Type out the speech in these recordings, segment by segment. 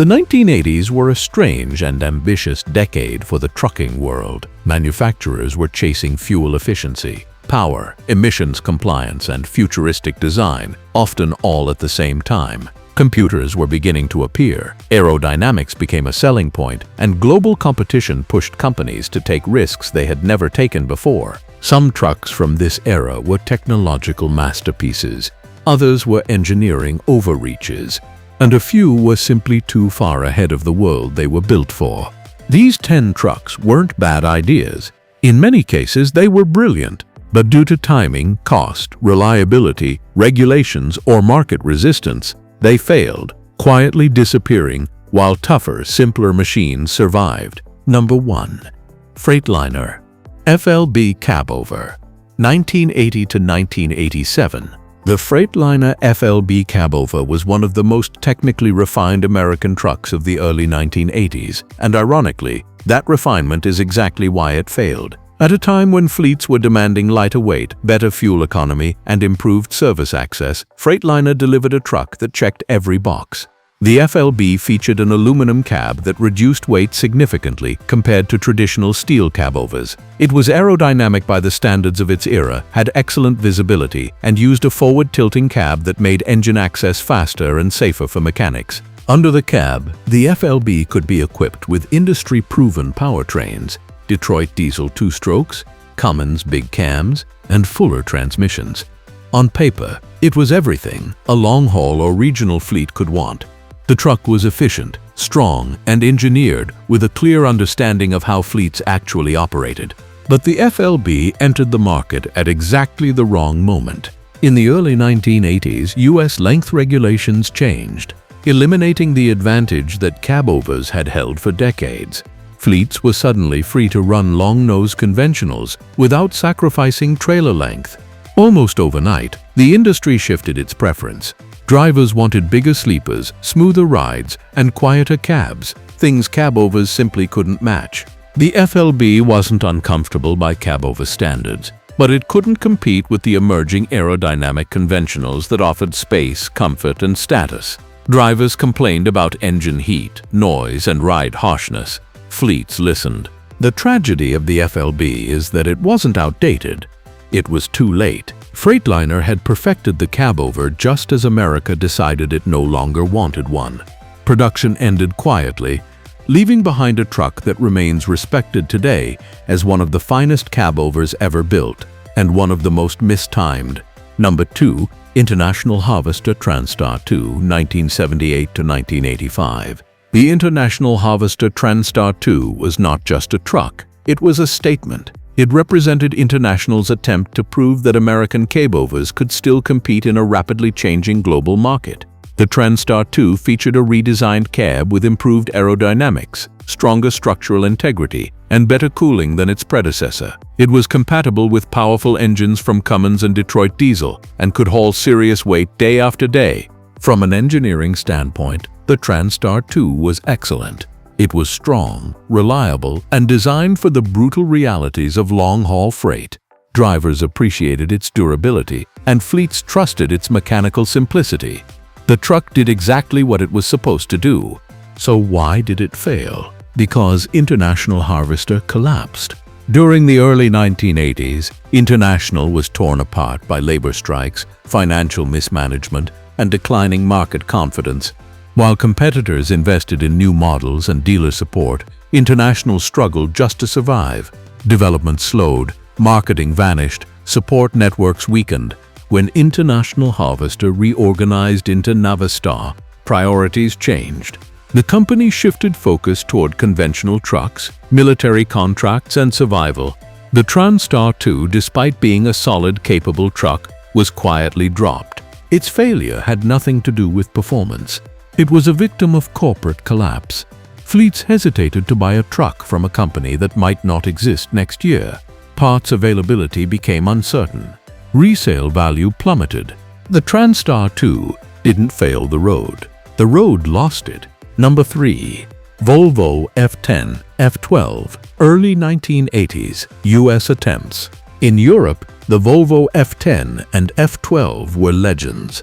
The 1980s were a strange and ambitious decade for the trucking world. Manufacturers were chasing fuel efficiency, power, emissions compliance, and futuristic design, often all at the same time. Computers were beginning to appear, aerodynamics became a selling point, and global competition pushed companies to take risks they had never taken before. Some trucks from this era were technological masterpieces, others were engineering overreaches, and a few were simply too far ahead of the world they were built for. These 10 trucks weren't bad ideas. In many cases, they were brilliant, but due to timing, cost, reliability, regulations, or market resistance, they failed, quietly disappearing while tougher, simpler machines survived. Number 1. Freightliner FLB Cabover, 1980 to 1987. The Freightliner FLB Cabover was one of the most technically refined American trucks of the early 1980s, and ironically, that refinement is exactly why it failed. At a time when fleets were demanding lighter weight, better fuel economy, and improved service access, Freightliner delivered a truck that checked every box. The FLB featured an aluminum cab that reduced weight significantly compared to traditional steel cabovers. It was aerodynamic by the standards of its era, had excellent visibility, and used a forward-tilting cab that made engine access faster and safer for mechanics. Under the cab, the FLB could be equipped with industry-proven powertrains, Detroit diesel 2-strokes, Cummins big cams, and Fuller transmissions. On paper, it was everything a long-haul or regional fleet could want. The truck was efficient, strong, and engineered with a clear understanding of how fleets actually operated. But the FLB entered the market at exactly the wrong moment. In the early 1980s, U.S. length regulations changed, eliminating the advantage that cabovers had held for decades. Fleets were suddenly free to run long-nose conventionals without sacrificing trailer length. Almost overnight, the industry shifted its preference. Drivers wanted bigger sleepers, smoother rides, and quieter cabs, things cabovers simply couldn't match. The FLB wasn't uncomfortable by cabover standards, but it couldn't compete with the emerging aerodynamic conventionals that offered space, comfort, and status. Drivers complained about engine heat, noise, and ride harshness. Fleets listened. The tragedy of the FLB is that it wasn't outdated. It was too late. Freightliner had perfected the cabover just as America decided it no longer wanted one. Production ended quietly, leaving behind a truck that remains respected today as one of the finest cabovers ever built and one of the most mistimed. Number 2. International Harvester Transstar 2, 1978 to 1985. The International Harvester Transstar 2 was not just a truck, it was a statement. It represented International's attempt to prove that American cabovers could still compete in a rapidly changing global market. The Transstar 2 featured a redesigned cab with improved aerodynamics, stronger structural integrity, and better cooling than its predecessor. It was compatible with powerful engines from Cummins and Detroit diesel and could haul serious weight day after day. From an engineering standpoint, the Transstar 2 was excellent. It was strong, reliable, and designed for the brutal realities of long-haul freight. Drivers appreciated its durability, and fleets trusted its mechanical simplicity. The truck did exactly what it was supposed to do. So why did it fail? Because International Harvester collapsed. During the early 1980s, International was torn apart by labor strikes, financial mismanagement, and declining market confidence. While competitors invested in new models and dealer support, International struggled just to survive. Development slowed, marketing vanished, support networks weakened. When International Harvester reorganized into Navistar, priorities changed. The company shifted focus toward conventional trucks, military contracts, and survival. The Transstar 2, despite being a solid, capable truck, was quietly dropped. Its failure had nothing to do with performance. It was a victim of corporate collapse. Fleets hesitated to buy a truck from a company that might not exist next year. Parts availability became uncertain. Resale value plummeted. The Transstar 2 didn't fail the road lost it. Number 3. Volvo F10, F12, early 1980s, U.S. attempts. In Europe, the Volvo F10 and F12 were legends.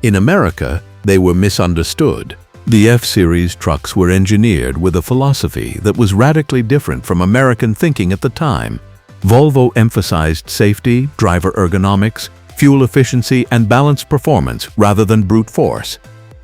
In America, they were misunderstood. The F-Series trucks were engineered with a philosophy that was radically different from American thinking at the time. Volvo emphasized safety, driver ergonomics, fuel efficiency, and balanced performance rather than brute force.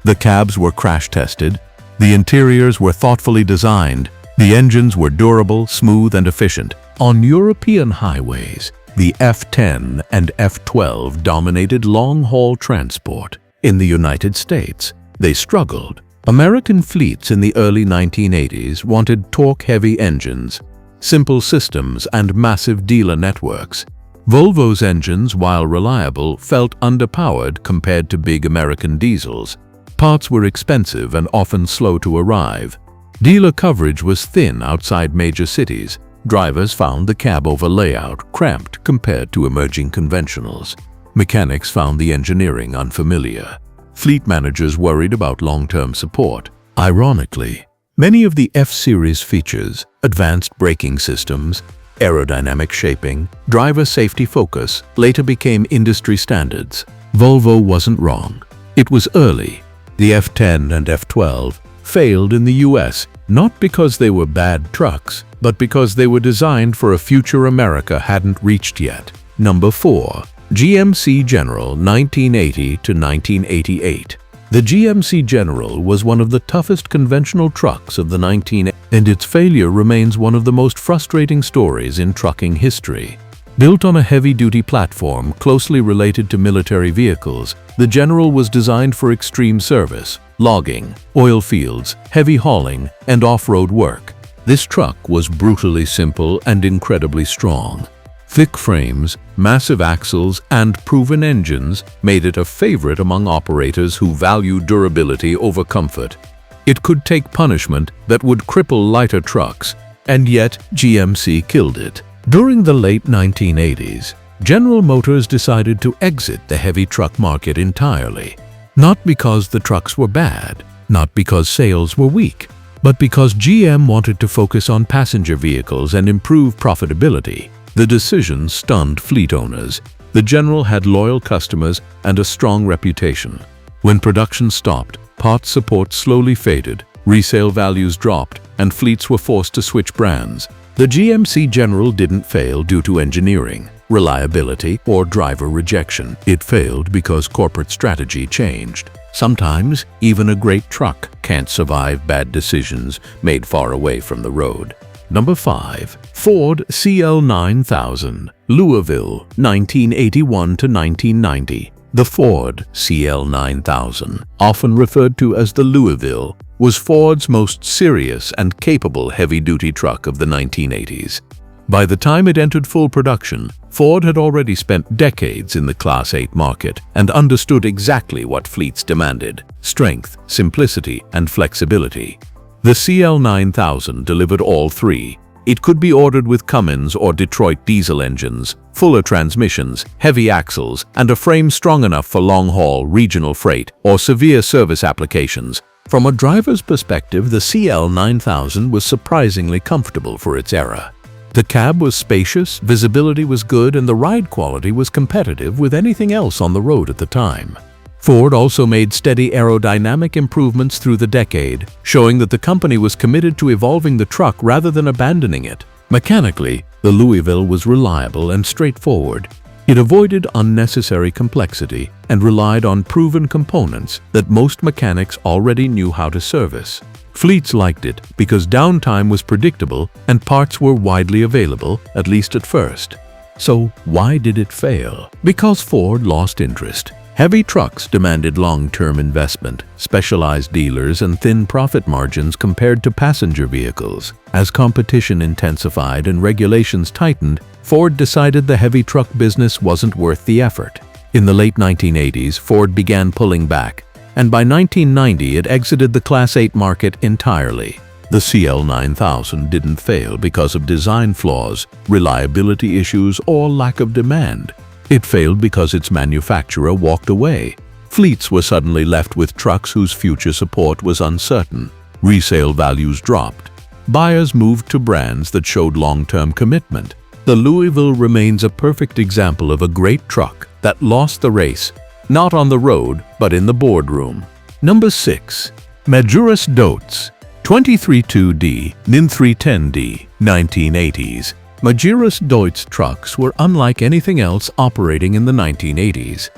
The cabs were crash-tested, the interiors were thoughtfully designed, the engines were durable, smooth, and efficient. On European highways, the F10 and F12 dominated long-haul transport. In the United States, they struggled. American fleets in the early 1980s wanted torque-heavy engines, simple systems, and massive dealer networks. Volvo's engines, while reliable, felt underpowered compared to big American diesels. Parts were expensive and often slow to arrive. Dealer coverage was thin outside major cities. Drivers found the cab-over layout cramped compared to emerging conventionals. Mechanics found the engineering unfamiliar. Fleet managers worried about long-term support. Ironically, many of the F-Series features, advanced braking systems, aerodynamic shaping, driver safety focus, later became industry standards. Volvo wasn't wrong. It was early. The F10 and F12 failed in the US, not because they were bad trucks, but because they were designed for a future America hadn't reached yet. Number 4. GMC General 1980 to 1988. The GMC General was one of the toughest conventional trucks of the 1980s, and its failure remains one of the most frustrating stories in trucking history. Built on a heavy-duty platform closely related to military vehicles, the General was designed for extreme service, logging, oil fields, heavy hauling, and off-road work. This truck was brutally simple and incredibly strong. Thick frames, massive axles, and proven engines made it a favorite among operators who value durability over comfort. It could take punishment that would cripple lighter trucks, and yet GMC killed it. During the late 1980s, General Motors decided to exit the heavy truck market entirely. Not because the trucks were bad, not because sales were weak, but because GM wanted to focus on passenger vehicles and improve profitability. The decision stunned fleet owners. The General had loyal customers and a strong reputation. When production stopped, parts support slowly faded, resale values dropped, and fleets were forced to switch brands. The GMC General didn't fail due to engineering, reliability, or driver rejection. It failed because corporate strategy changed. Sometimes, even a great truck can't survive bad decisions made far away from the road. Number 5. Ford CL9000, Louisville, 1981 to 1990. The Ford CL9000, often referred to as the Louisville, was Ford's most serious and capable heavy-duty truck of the 1980s. By the time it entered full production, Ford had already spent decades in the Class 8 market and understood exactly what fleets demanded: strength, simplicity, and flexibility. The CL9000 delivered all three. It could be ordered with Cummins or Detroit diesel engines, fuller transmissions, heavy axles, and a frame strong enough for long-haul, regional freight, or severe service applications. From a driver's perspective, the CL9000 was surprisingly comfortable for its era. The cab was spacious, visibility was good, and the ride quality was competitive with anything else on the road at the time. Ford also made steady aerodynamic improvements through the decade, showing that the company was committed to evolving the truck rather than abandoning it. Mechanically, the Louisville was reliable and straightforward. It avoided unnecessary complexity and relied on proven components that most mechanics already knew how to service. Fleets liked it because downtime was predictable and parts were widely available, at least at first. So why did it fail? Because Ford lost interest. Heavy trucks demanded long-term investment, specialized dealers, and thin profit margins compared to passenger vehicles. As competition intensified and regulations tightened, Ford decided the heavy truck business wasn't worth the effort. In the late 1980s, Ford began pulling back, and by 1990 it exited the Class 8 market entirely. The CL9000 didn't fail because of design flaws, reliability issues, or lack of demand. It failed because its manufacturer walked away. Fleets were suddenly left with trucks whose future support was uncertain. Resale values dropped. Buyers moved to brands that showed long-term commitment. The Louisville remains a perfect example of a great truck that lost the race, not on the road, but in the boardroom. Number 6. Magirus-Deutz 232D, NIN310D, 1980s. Magirus-Deutz trucks were unlike anything else operating in the 1980s.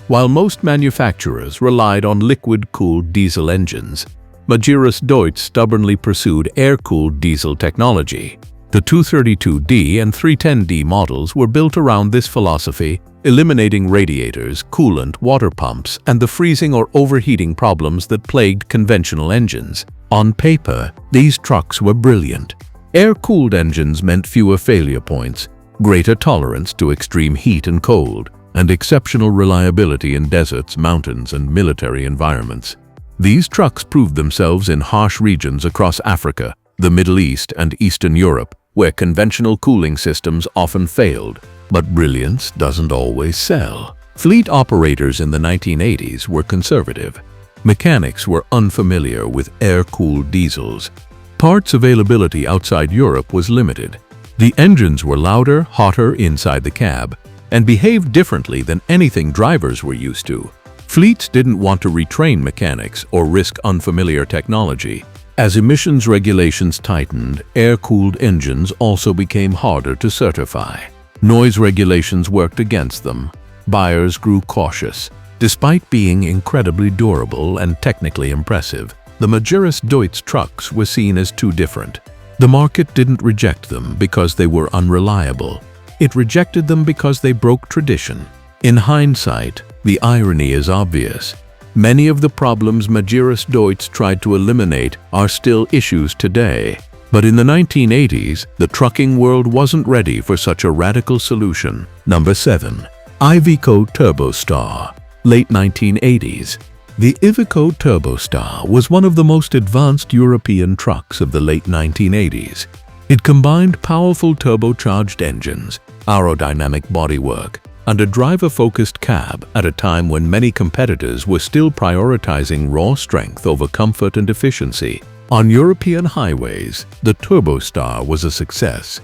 While most manufacturers relied on liquid-cooled diesel engines, Magirus-Deutz stubbornly pursued air-cooled diesel technology. The 232D and 310D models were built around this philosophy, eliminating radiators, coolant, water pumps, and the freezing or overheating problems that plagued conventional engines. On paper, these trucks were brilliant. Air-cooled engines meant fewer failure points, greater tolerance to extreme heat and cold, and exceptional reliability in deserts, mountains, and military environments. These trucks proved themselves in harsh regions across Africa, the Middle East, and Eastern Europe, where conventional cooling systems often failed. But brilliance doesn't always sell. Fleet operators in the 1980s were conservative. Mechanics were unfamiliar with air-cooled diesels. Parts availability outside Europe was limited. The engines were louder, hotter inside the cab, and behaved differently than anything drivers were used to. Fleets didn't want to retrain mechanics or risk unfamiliar technology. As emissions regulations tightened, air-cooled engines also became harder to certify. Noise regulations worked against them. Buyers grew cautious. Despite being incredibly durable and technically impressive, the Magirus-Deutz trucks were seen as too different. The market didn't reject them because they were unreliable. It rejected them because they broke tradition. In hindsight, the irony is obvious. Many of the problems Magirus-Deutz tried to eliminate are still issues today. But in the 1980s, the trucking world wasn't ready for such a radical solution. Number 7. Iveco TurboStar, late 1980s. The Iveco TurboStar was one of the most advanced European trucks of the late 1980s. It combined powerful turbocharged engines, aerodynamic bodywork, and a driver-focused cab at a time when many competitors were still prioritizing raw strength over comfort and efficiency. On European highways, the TurboStar was a success.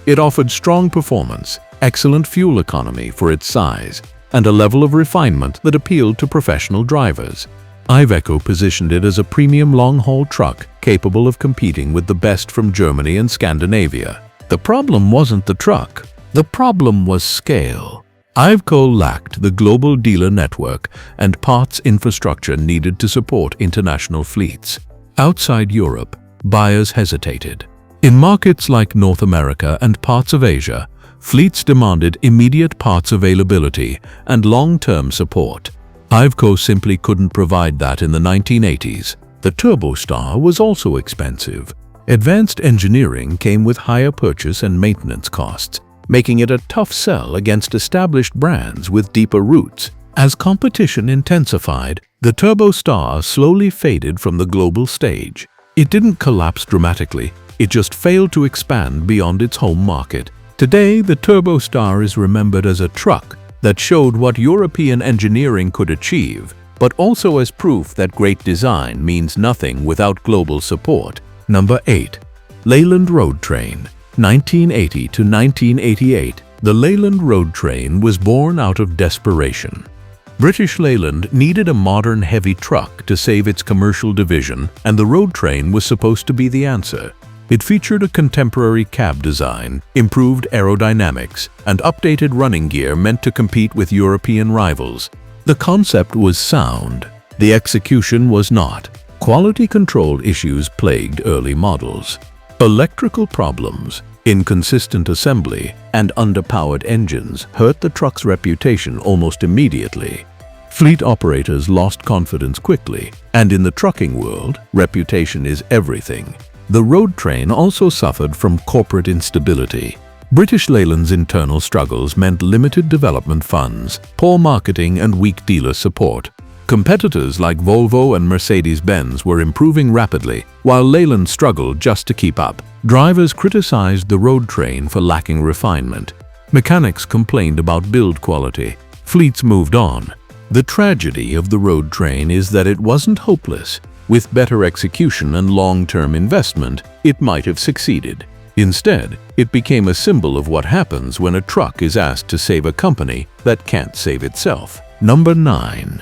It offered strong performance, excellent fuel economy for its size, and a level of refinement that appealed to professional drivers. Iveco positioned it as a premium long-haul truck capable of competing with the best from Germany and Scandinavia. The problem wasn't the truck. The problem was scale. Iveco lacked the global dealer network and parts infrastructure needed to support international fleets. Outside Europe, buyers hesitated. In markets like North America and parts of Asia, fleets demanded immediate parts availability and long-term support. Iveco simply couldn't provide that in the 1980s. The TurboStar was also expensive. Advanced engineering came with higher purchase and maintenance costs, making it a tough sell against established brands with deeper roots. As competition intensified, the TurboStar slowly faded from the global stage. It didn't collapse dramatically, it just failed to expand beyond its home market. Today, the TurboStar is remembered as a truck that showed what European engineering could achieve, but also as proof that great design means nothing without global support. Number 8. Leyland Road Train, 1980 to 1988. The Leyland Road Train was born out of desperation. British Leyland needed a modern heavy truck to save its commercial division, and the road train was supposed to be the answer. It featured a contemporary cab design, improved aerodynamics, and updated running gear meant to compete with European rivals. The concept was sound. The execution was not. Quality control issues plagued early models. Electrical problems, inconsistent assembly, and underpowered engines hurt the truck's reputation almost immediately. Fleet operators lost confidence quickly, and in the trucking world, reputation is everything. The road train also suffered from corporate instability. British Leyland's internal struggles meant limited development funds, poor marketing, and weak dealer support. Competitors like Volvo and Mercedes-Benz were improving rapidly, while Leyland struggled just to keep up. Drivers criticized the road train for lacking refinement. Mechanics complained about build quality. Fleets moved on. The tragedy of the road train is that it wasn't hopeless. With better execution and long-term investment, it might have succeeded. Instead, it became a symbol of what happens when a truck is asked to save a company that can't save itself. Number 9.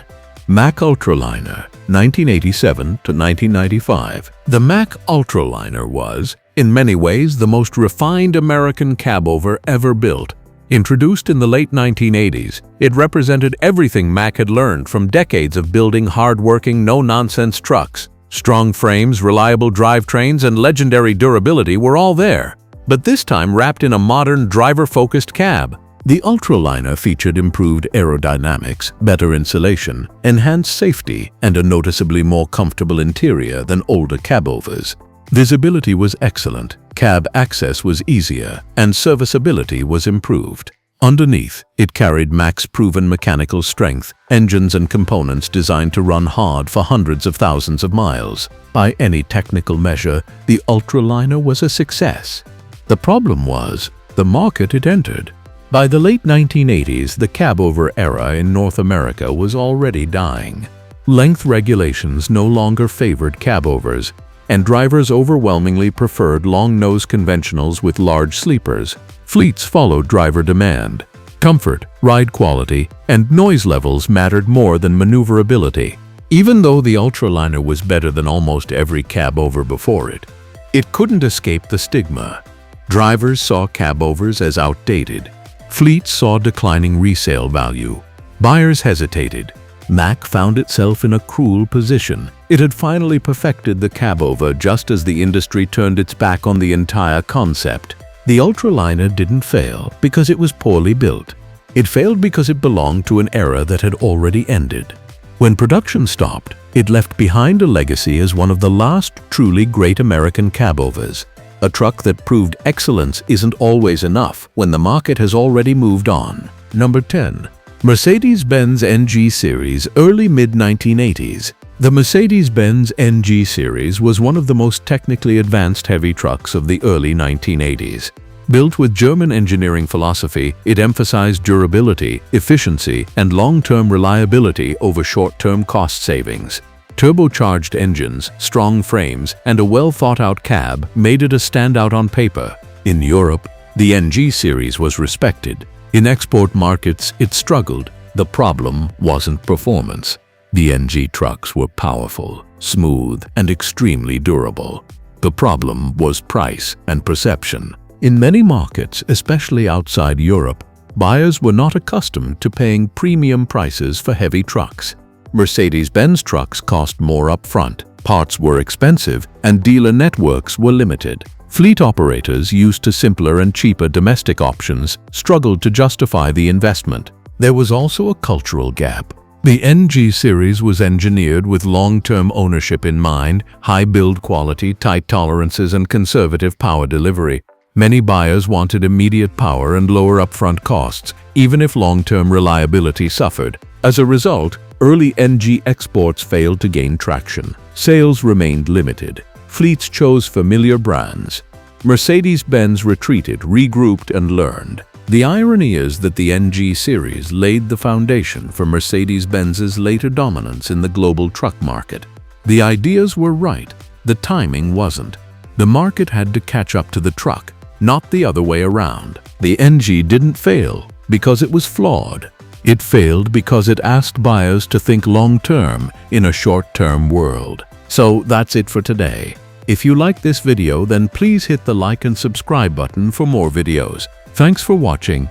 Mack Ultra-Liner, 1987 to 1995. The Mack Ultra-Liner was, in many ways, the most refined American cabover ever built. Introduced in the late 1980s, it represented everything Mack had learned from decades of building hard-working, no-nonsense trucks. Strong frames, reliable drivetrains, and legendary durability were all there, but this time wrapped in a modern, driver-focused cab. The Ultra-Liner featured improved aerodynamics, better insulation, enhanced safety, and a noticeably more comfortable interior than older cabovers. Visibility was excellent, cab access was easier, and serviceability was improved. Underneath, it carried Mack's proven mechanical strength, engines and components designed to run hard for hundreds of thousands of miles. By any technical measure, the Ultra-Liner was a success. The problem was the market it entered. By the late 1980s, the cabover era in North America was already dying. Length regulations no longer favored cabovers, and drivers overwhelmingly preferred long-nose conventionals with large sleepers. Fleets followed driver demand. Comfort, ride quality, and noise levels mattered more than maneuverability. Even though the Ultra-Liner was better than almost every cabover before it, it couldn't escape the stigma. Drivers saw cabovers as outdated. Fleets saw declining resale value. Buyers hesitated. Mack found itself in a cruel position. It had finally perfected the cabover just as the industry turned its back on the entire concept. The Ultra-Liner didn't fail because it was poorly built. It failed because it belonged to an era that had already ended. When production stopped, it left behind a legacy as one of the last truly great American cabovers. A truck that proved excellence isn't always enough when the market has already moved on. Number 10. Mercedes-Benz NG Series, early mid-1980s. The Mercedes-Benz NG Series was one of the most technically advanced heavy trucks of the early 1980s. Built with German engineering philosophy, it emphasized durability, efficiency, and long-term reliability over short-term cost savings. Turbocharged engines, strong frames, and a well-thought-out cab made it a standout on paper. In Europe, the NG Series was respected. In export markets, it struggled. The problem wasn't performance. The NG trucks were powerful, smooth, and extremely durable. The problem was price and perception. In many markets, especially outside Europe, buyers were not accustomed to paying premium prices for heavy trucks. Mercedes-Benz trucks cost more upfront, parts were expensive, and dealer networks were limited. Fleet operators used to simpler and cheaper domestic options struggled to justify the investment. There was also a cultural gap. The NG Series was engineered with long-term ownership in mind, high build quality, tight tolerances, and conservative power delivery. Many buyers wanted immediate power and lower upfront costs, even if long-term reliability suffered. As a result, early NG exports failed to gain traction. Sales remained limited. Fleets chose familiar brands. Mercedes-Benz retreated, regrouped, and learned. The irony is that the NG Series laid the foundation for Mercedes-Benz's later dominance in the global truck market. The ideas were right, the timing wasn't. The market had to catch up to the truck, not the other way around. The NG didn't fail because it was flawed. It failed because it asked buyers to think long-term in a short-term world. So that's it for today. If you like this video, then please hit the like and subscribe button for more videos. Thanks for watching,